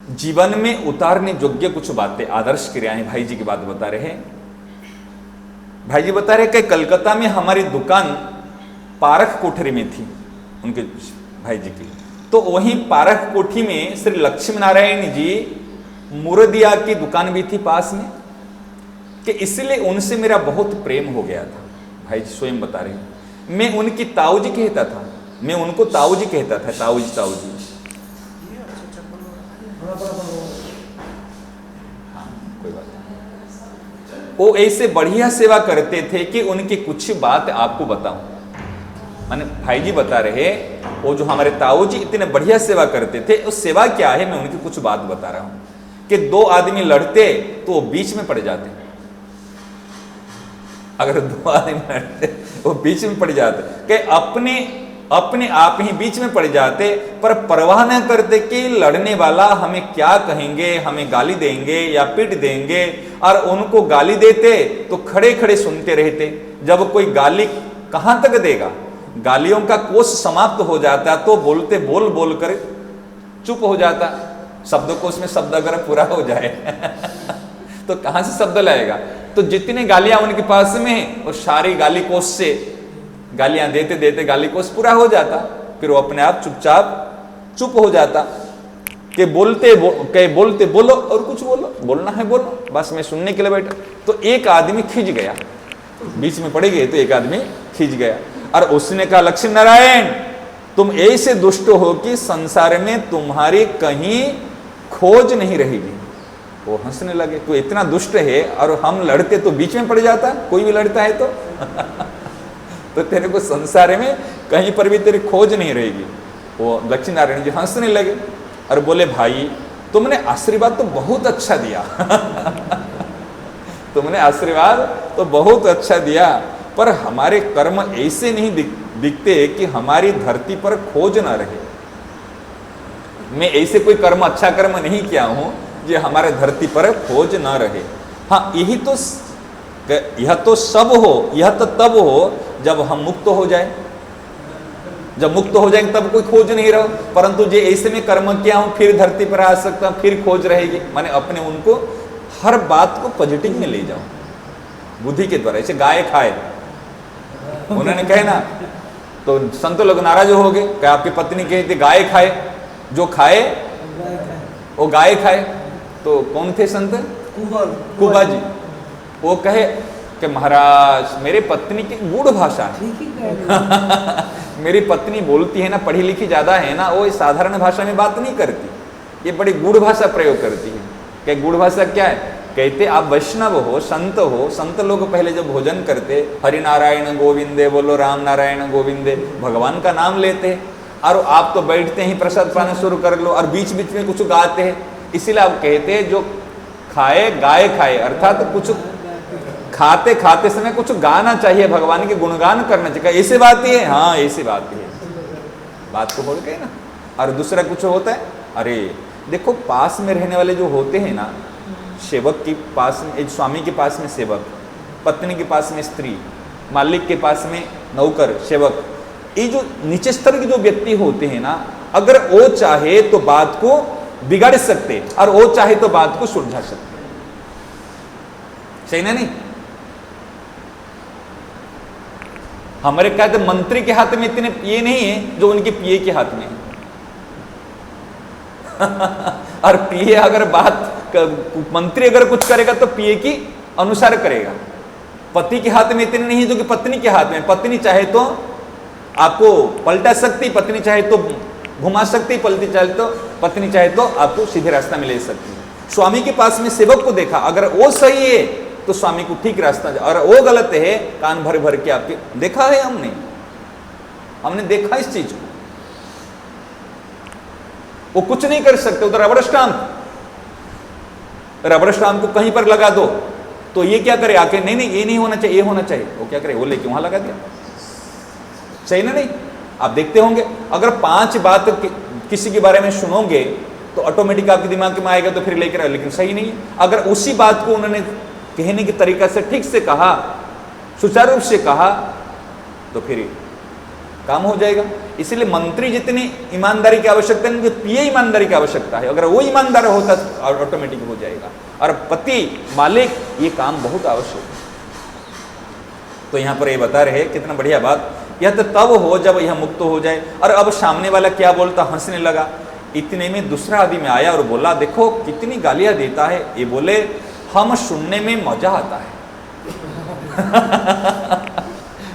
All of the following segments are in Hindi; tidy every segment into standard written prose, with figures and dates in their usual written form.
जीवन में उतारने योग्य कुछ बातें, आदर्श क्रियाएं भाई जी की बात बता रहे हैं। भाई जी बता रहे कि कलकत्ता में हमारी दुकान पारख कोठरी में थी उनके भाई जी की, तो वहीं पारख कोठी में श्री लक्ष्मी नारायण जी मुरदिया की दुकान भी थी पास में, कि इसलिए उनसे मेरा बहुत प्रेम हो गया था। भाई जी स्वयं बता रहे हैं, मैं उनकी ताऊ जी कहता था, मैं उनको ताऊ जी कहता था, ताऊ जी ताऊ जी। हाँ कोई बात नहीं। वो ऐसे बढ़िया सेवा करते थे कि उनकी कुछ बात आपको बताऊं। माने भाई जी बता रहे, वो जो हमारे ताऊ जी इतने बढ़िया सेवा करते थे, उस सेवा क्या है मैं उनकी कुछ बात बता रहा हूं। कि दो आदमी लड़ते तो वो बीच में पड़ जाते, अगर दो आदमी लड़ते वो बीच में पड़ जाते, कि अपने आप ही बीच में पड़ जाते, पर परवाह न करते कि लड़ने वाला हमें क्या कहेंगे, हमें गाली देंगे या पीट देंगे, और उनको गाली देते तो खड़े खड़े सुनते रहते। जब कोई गाली कहां तक देगा, गालियों का कोश समाप्त हो जाता तो बोलते बोल बोल कर चुप हो जाता। शब्दकोश में शब्द अगर पूरा हो जाए तो कहां से शब्द लाएगा। तो जितने गालियां उनके पास में है, वो सारी गाली कोश से गालियां देते देते गाली कोश पूरा हो जाता, फिर वो अपने आप चुपचाप चुप हो जाता। कि बोलते बोलो और कुछ बोलो, बोलना है बोलो, बस मैं सुनने के लिए बैठा। तो एक आदमी खिंच गया, बीच में पड़ गए तो एक आदमी खिंच गया, और उसने कहा लक्ष्मी नारायण तुम ऐसे दुष्ट हो कि संसार में तुम्हारी कहीं खोज नहीं रहेगी। वो हंसने लगे, तो इतना दुष्ट है और हम लड़ते तो बीच में पड़ जाता, कोई भी लड़ता है तो तेरे को संसार में कहीं पर भी तेरी खोज नहीं रहेगी। वो लक्ष्मी नारायण जी हंसने लगे और बोले भाई तुमने आशीर्वाद तो बहुत अच्छा दिया तुमने आशीर्वाद तो बहुत अच्छा दिया, पर हमारे कर्म ऐसे नहीं दिखते कि हमारी धरती पर खोज ना रहे। मैं ऐसे कोई कर्म अच्छा कर्म नहीं किया हूं जो हमारे धरती पर खोज ना रहे। हाँ यह तो सब हो, यह तो तब हो जब हम मुक्त हो जाए। जब मुक्त हो जाएंगे तब कोई खोज नहीं रहो, परंतु जो ऐसे में कर्म किया हूं फिर धरती पर आ सकता, फिर खोज रहेगी। माने अपने उनको हर बात को पॉजिटिव में ले जाओ बुद्धि के द्वारा। ऐसे गाय खाए उन्होंने कहे ना, तो संत लोग नाराज हो गए, क्या आपकी पत्नी कहती गाय खाए, जो खाए वो गाय खाए। तो कौन थे संत? कुबा जी। वो कहे कि महाराज मेरे पत्नी की गूढ़ भाषा है मेरी पत्नी बोलती है ना, पढ़ी लिखी ज्यादा है ना, वो साधारण भाषा में बात नहीं करती, ये बड़ी गूढ़ भाषा प्रयोग करती है। क्या गूढ़ भाषा क्या है? कहते आप वैष्णव हो, संत लोग पहले जब भोजन करते हरि नारायण गोविंदे बोलो, राम नारायण गोविंदे, भगवान का नाम लेते हैं, और आप तो बैठते ही प्रसाद पाना शुरू कर लो और बीच बीच में कुछ गाते हैं। इसीलिए आप कहते हैं जो खाए गाय खाए, अर्थात तो कुछ खाते खाते समय कुछ गाना चाहिए, भगवान के गुणगान करना चाहिए। ऐसी बात ही है, हाँ ऐसी बात ही है, बात को बोल के ना। और दूसरा कुछ होता है, अरे देखो पास में रहने वाले जो होते हैं ना, सेवक के पास में, स्वामी के पास में सेवक, पत्नी के पास में स्त्री, मालिक के पास में नौकर सेवक, ये जो नीचे स्तर के जो व्यक्ति होते हैं ना, अगर वो चाहे तो बात को बिगाड़ सकते और वो चाहे तो बात को सुलझा सकते। सही ना? नहीं, हमारे कहते मंत्री के हाथ में इतने पिए नहीं है जो उनके पिए के हाथ में है और पिए अगर बात, मंत्री अगर कुछ करेगा तो पिए की अनुसार करेगा। पति के हाथ में इतने नहीं है जो कि पत्नी के हाथ में। पत्नी चाहे तो आपको पलटा सकती, पत्नी चाहे तो घुमा सकती, पत्नी चाहे तो आपको सीधे रास्ता में ले सकती है। स्वामी के पास में सेवक को देखा, अगर वो सही है तो स्वामी को ठीक रास्ता, और वो गलत है कान भर भर के आपके देखा है, हमने देखा इस चीज को। वो कुछ नहीं कर सकते, उधर रबड़ स्टाम्प को कहीं पर लगा दो तो ये क्या करे आके, नहीं ये नहीं होना चाहिए, ये होना चाहिए। वो क्या करे, वो लेके वहां लगा दिया। सही ना? नहीं, आप देखते होंगे अगर 5 बात किसी के बारे में सुनोगे तो ऑटोमेटिक आपके दिमाग में आएगा तो फिर लेकर आए, लेकिन सही नहीं है। अगर उसी बात को उन्होंने कहने की तरीका से ठीक से कहा, सुचारू रूप से कहा, तो फिर काम हो जाएगा। इसलिए मंत्री जितनी ईमानदारी की आवश्यकता है, पीए ईमानदारी की आवश्यकता है। अगर वो ईमानदार होता तो ऑटोमेटिक हो जाएगा। और पति मालिक ये काम बहुत आवश्यक है। तो यहाँ पर ये बता रहे कितना बढ़िया बात, यह तो तब हो जब यह मुक्त हो जाए। और अब सामने वाला क्या बोलता, हंसने लगा। इतने में दूसरा आदमी आया और बोला, देखो कितनी गालियां देता है। ये बोले, हम सुनने में मजा आता है।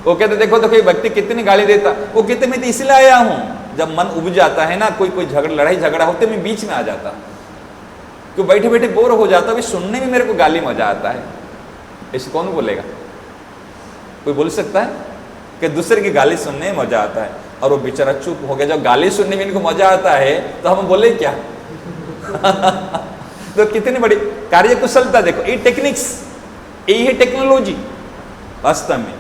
वो कहते देखो तो कोई व्यक्ति कितनी गाली देता, वो कहते मैं तो इसलिए आया हूं, जब मन उब जाता है ना, कोई झगड़ा लड़ाई झगड़ा होते मैं बीच में आ जाता, क्यों बैठे बैठे बोर हो जाता, सुनने में मेरे को गाली मजा आता है। ऐसे कौन बोलेगा? कोई बोल सकता है कि दूसरे की गाली सुनने में मजा आता है? और वो बेचारा चुप हो गया। जब गाली सुनने में इनको मजा आता है तो हम बोले क्या? तो कितनी बड़ी कार्यकुशलता देखो, ये टेक्निक्स, यही है टेक्नोलॉजी वास्तव में।